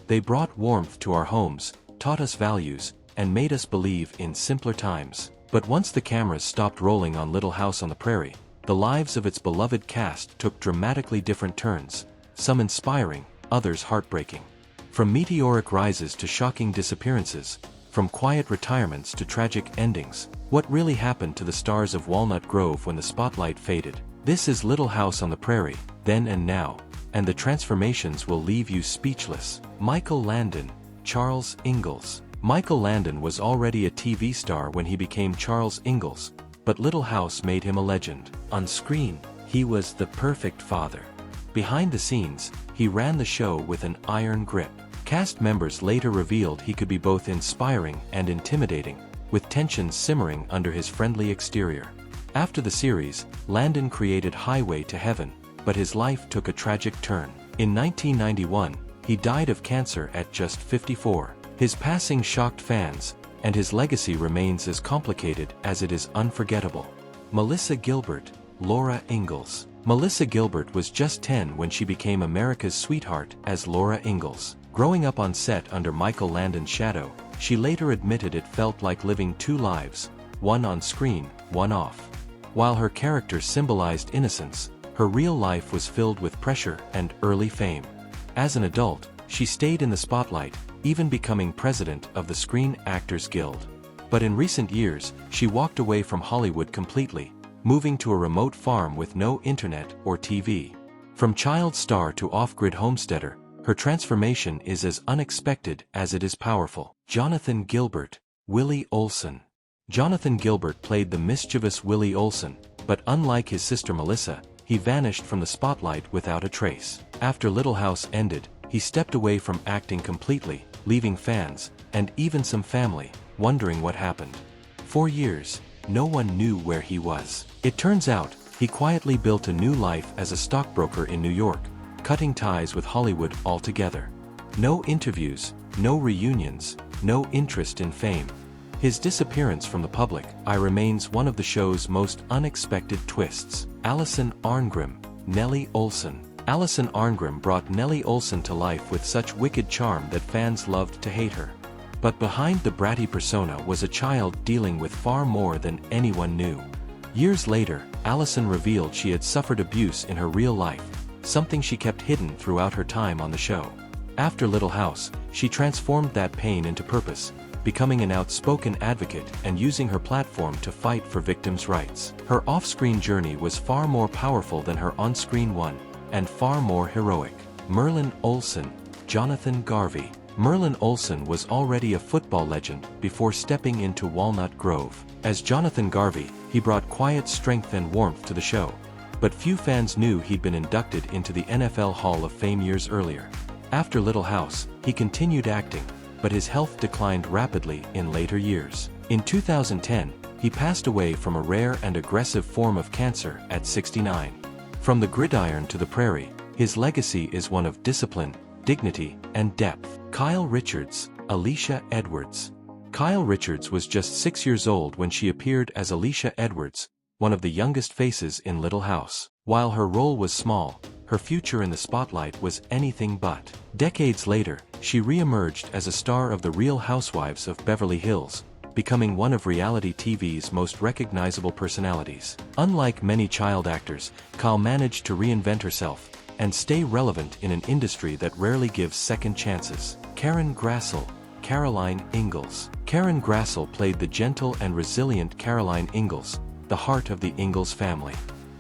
They brought warmth to our homes, taught us values, and made us believe in simpler times. But once the cameras stopped rolling on Little House on the Prairie, the lives of its beloved cast took dramatically different turns, some inspiring, others heartbreaking. From meteoric rises to shocking disappearances, from quiet retirements to tragic endings, what really happened to the stars of Walnut Grove when the spotlight faded? This is Little House on the Prairie, then and now, and the transformations will leave you speechless. Michael Landon, Charles Ingalls. Michael Landon was already a TV star when he became Charles Ingalls, but Little House made him a legend. On screen, he was the perfect father. Behind the scenes, he ran the show with an iron grip. Cast members later revealed he could be both inspiring and intimidating, with tensions simmering under his friendly exterior. After the series, Landon created Highway to Heaven, but his life took a tragic turn. In 1991, he died of cancer at just 54. His passing shocked fans, and his legacy remains as complicated as it is unforgettable. Melissa Gilbert, Laura Ingalls. Melissa Gilbert was just 10 when she became America's sweetheart as Laura Ingalls. Growing up on set under Michael Landon's shadow, she later admitted it felt like living two lives, one on screen, one off. While her character symbolized innocence, her real life was filled with pressure and early fame. As an adult, she stayed in the spotlight, even becoming president of the Screen Actors Guild. But in recent years, she walked away from Hollywood completely, moving to a remote farm with no internet or TV. From child star to off-grid homesteader, her transformation is as unexpected as it is powerful. Jonathan Gilbert, Willie Olsen. Jonathan Gilbert played the mischievous Willie Olsen, but unlike his sister Melissa, he vanished from the spotlight without a trace. After Little House ended, he stepped away from acting completely, leaving fans, and even some family, wondering what happened. For years, no one knew where he was. It turns out, he quietly built a new life as a stockbroker in New York, cutting ties with Hollywood altogether. No interviews, no reunions, no interest in fame. His disappearance from the public eye remains one of the show's most unexpected twists. Alison Arngrim, Nellie Olsen. Alison Arngrim brought Nellie Olsen to life with such wicked charm that fans loved to hate her. But behind the bratty persona was a child dealing with far more than anyone knew. Years later, Alison revealed she had suffered abuse in her real life, something she kept hidden throughout her time on the show. After Little House, she transformed that pain into purpose, becoming an outspoken advocate and using her platform to fight for victims' rights. Her off-screen journey was far more powerful than her on-screen one, and far more heroic. Merlin Olsen, Jonathan Garvey. Merlin Olsen was already a football legend before stepping into Walnut Grove. As Jonathan Garvey, he brought quiet strength and warmth to the show, but few fans knew he'd been inducted into the NFL Hall of Fame years earlier. After Little House, he continued acting, but his health declined rapidly in later years. In 2010, he passed away from a rare and aggressive form of cancer at 69. From the gridiron to the prairie, his legacy is one of discipline, dignity, and depth. Kyle Richards, Alicia Edwards. Kyle Richards was just 6 years old when she appeared as Alicia Edwards, one of the youngest faces in Little House. While her role was small, her future in the spotlight was anything but. Decades later, she re-emerged as a star of The Real Housewives of Beverly Hills, becoming one of reality TV's most recognizable personalities. Unlike many child actors, Kyle managed to reinvent herself and stay relevant in an industry that rarely gives second chances. Karen Grassle, Caroline Ingalls. Karen Grassle played the gentle and resilient Caroline Ingalls, the heart of the Ingalls family.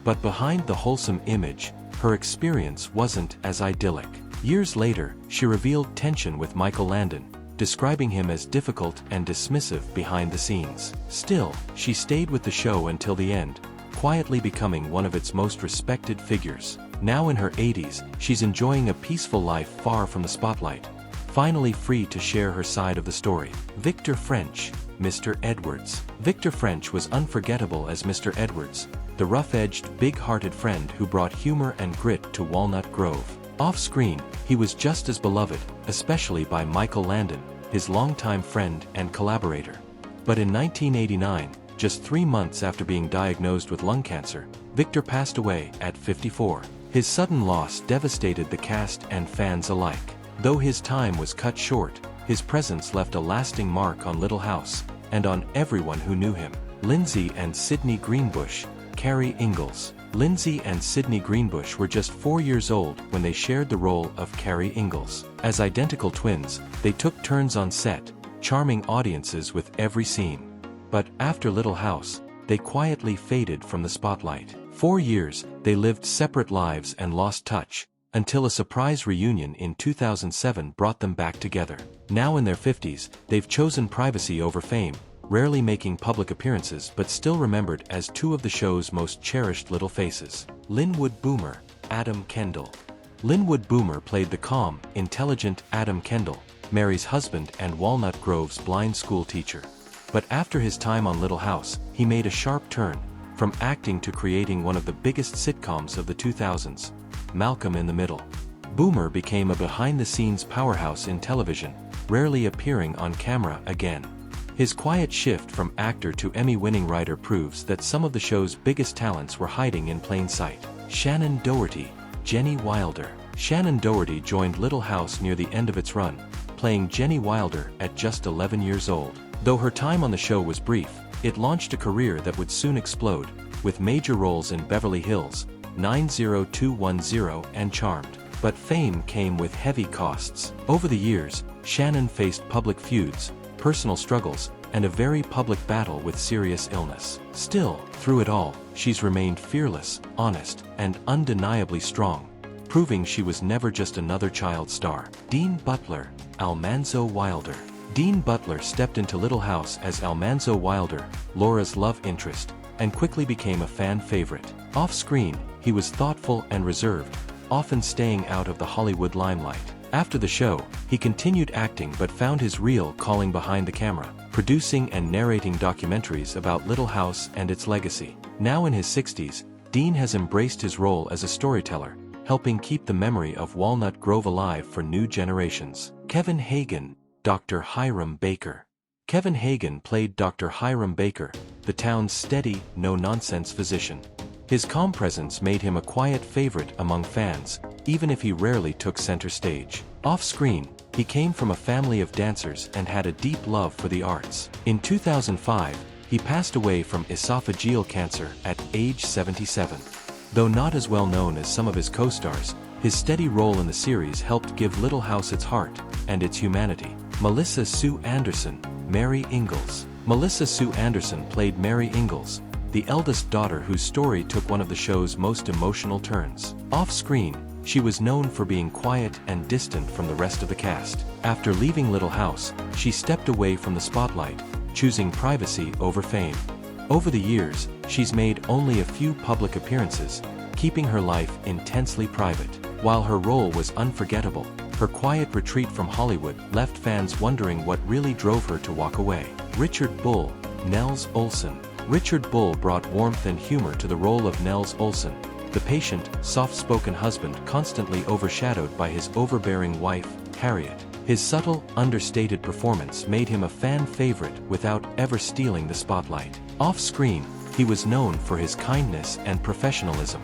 But behind the wholesome image, her experience wasn't as idyllic. Years later, she revealed tension with Michael Landon, describing him as difficult and dismissive behind the scenes. Still, she stayed with the show until the end, quietly becoming one of its most respected figures. Now in her 80s, she's enjoying a peaceful life far from the spotlight, finally free to share her side of the story. Victor French, Mr. Edwards. Victor French was unforgettable as Mr. Edwards, the rough-edged, big-hearted friend who brought humor and grit to Walnut Grove. Off-screen, he was just as beloved, especially by Michael Landon, his longtime friend and collaborator. But in 1989, just 3 months after being diagnosed with lung cancer, Victor passed away at 54. His sudden loss devastated the cast and fans alike. Though his time was cut short, his presence left a lasting mark on Little House, and on everyone who knew him. Lindsay and Sidney Greenbush, Carrie Ingalls. Lindsay and Sidney Greenbush were just 4 years old when they shared the role of Carrie Ingalls. As identical twins, they took turns on set, charming audiences with every scene. But after Little House, they quietly faded from the spotlight. 4 years, they lived separate lives and lost touch, until a surprise reunion in 2007 brought them back together. Now in their 50s, they've chosen privacy over fame, rarely making public appearances but still remembered as two of the show's most cherished little faces. Linwood Boomer, Adam Kendall. Linwood Boomer played the calm, intelligent Adam Kendall, Mary's husband and Walnut Grove's blind school teacher. But after his time on Little House, he made a sharp turn, from acting to creating one of the biggest sitcoms of the 2000s, Malcolm in the Middle. Boomer became a behind-the-scenes powerhouse in television, rarely appearing on camera again. His quiet shift from actor to Emmy-winning writer proves that some of the show's biggest talents were hiding in plain sight. Shannen Doherty, Jenny Wilder. Shannen Doherty joined Little House near the end of its run, playing Jenny Wilder at just 11 years old. Though her time on the show was brief, it launched a career that would soon explode, with major roles in Beverly Hills, 90210 and Charmed. But fame came with heavy costs. Over the years, Shannen faced public feuds, personal struggles, and a very public battle with serious illness. Still, through it all, she's remained fearless, honest, and undeniably strong, proving she was never just another child star. Dean Butler, Almanzo Wilder. Dean Butler stepped into Little House as Almanzo Wilder, Laura's love interest, and quickly became a fan favorite. Off-screen, he was thoughtful and reserved, often staying out of the Hollywood limelight. After the show, he continued acting but found his real calling behind the camera, producing and narrating documentaries about Little House and its legacy. Now in his 60s, Dean has embraced his role as a storyteller, helping keep the memory of Walnut Grove alive for new generations. Kevin Hagen, Dr. Hiram Baker. Kevin Hagen played Dr. Hiram Baker, the town's steady, no-nonsense physician. His calm presence made him a quiet favorite among fans, even if he rarely took center stage. Off-screen, he came from a family of dancers and had a deep love for the arts. In 2005, he passed away from esophageal cancer at age 77. Though not as well known as some of his co-stars, his steady role in the series helped give Little House its heart and its humanity. Melissa Sue Anderson, Mary Ingalls. Melissa Sue Anderson played Mary Ingalls, the eldest daughter whose story took one of the show's most emotional turns. Off-screen, she was known for being quiet and distant from the rest of the cast. After leaving Little House, she stepped away from the spotlight, choosing privacy over fame. Over the years, she's made only a few public appearances, keeping her life intensely private. While her role was unforgettable, her quiet retreat from Hollywood left fans wondering what really drove her to walk away. Richard Bull, Nels Olsen. Richard Bull brought warmth and humor to the role of Nels Olsen, the patient, soft-spoken husband constantly overshadowed by his overbearing wife, Harriet. His subtle, understated performance made him a fan favorite without ever stealing the spotlight. Off-screen, he was known for his kindness and professionalism.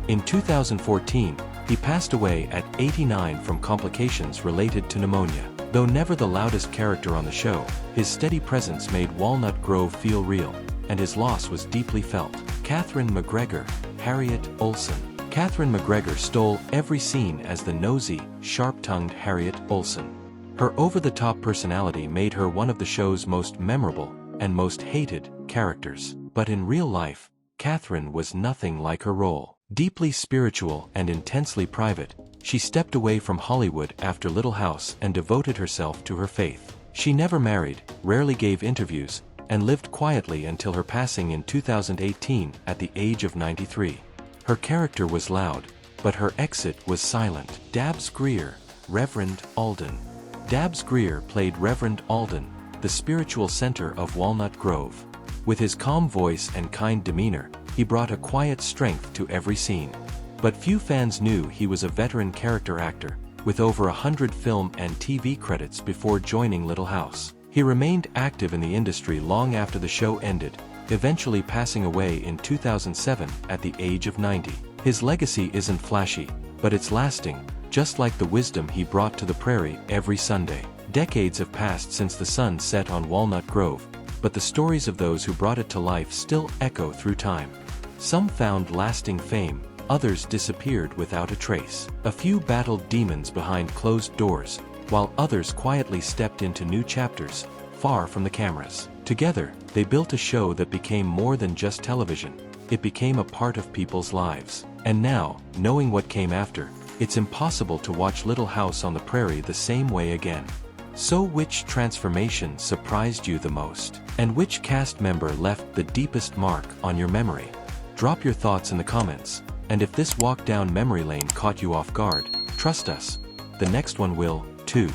In 2014, he passed away at 89 from complications related to pneumonia. Though never the loudest character on the show, his steady presence made Walnut Grove feel real, and his loss was deeply felt. Katherine MacGregor, Harriet Olsen. Katherine MacGregor stole every scene as the nosy, sharp-tongued Harriet Olsen. Her over-the-top personality made her one of the show's most memorable and most hated characters. But in real life, Katherine was nothing like her role. Deeply spiritual and intensely private, she stepped away from Hollywood after Little House and devoted herself to her faith. She never married, rarely gave interviews, and lived quietly until her passing in 2018 at the age of 93. Her character was loud, but her exit was silent. Dabbs Greer, Reverend Alden. Dabbs Greer played Reverend Alden, the spiritual center of Walnut Grove. With his calm voice and kind demeanor, he brought a quiet strength to every scene. But few fans knew he was a veteran character actor, with over 100 film and TV credits before joining Little House. He remained active in the industry long after the show ended, eventually passing away in 2007 at the age of 90. His legacy isn't flashy, but it's lasting, just like the wisdom he brought to the prairie every Sunday. Decades have passed since the sun set on Walnut Grove, but the stories of those who brought it to life still echo through time. Some found lasting fame, others disappeared without a trace. A few battled demons behind closed doors, while others quietly stepped into new chapters, far from the cameras. Together, they built a show that became more than just television. It became a part of people's lives. And now, knowing what came after, it's impossible to watch Little House on the Prairie the same way again. So which transformation surprised you the most? And which cast member left the deepest mark on your memory? Drop your thoughts in the comments, and if this walk down memory lane caught you off guard, trust us, the next one will, too.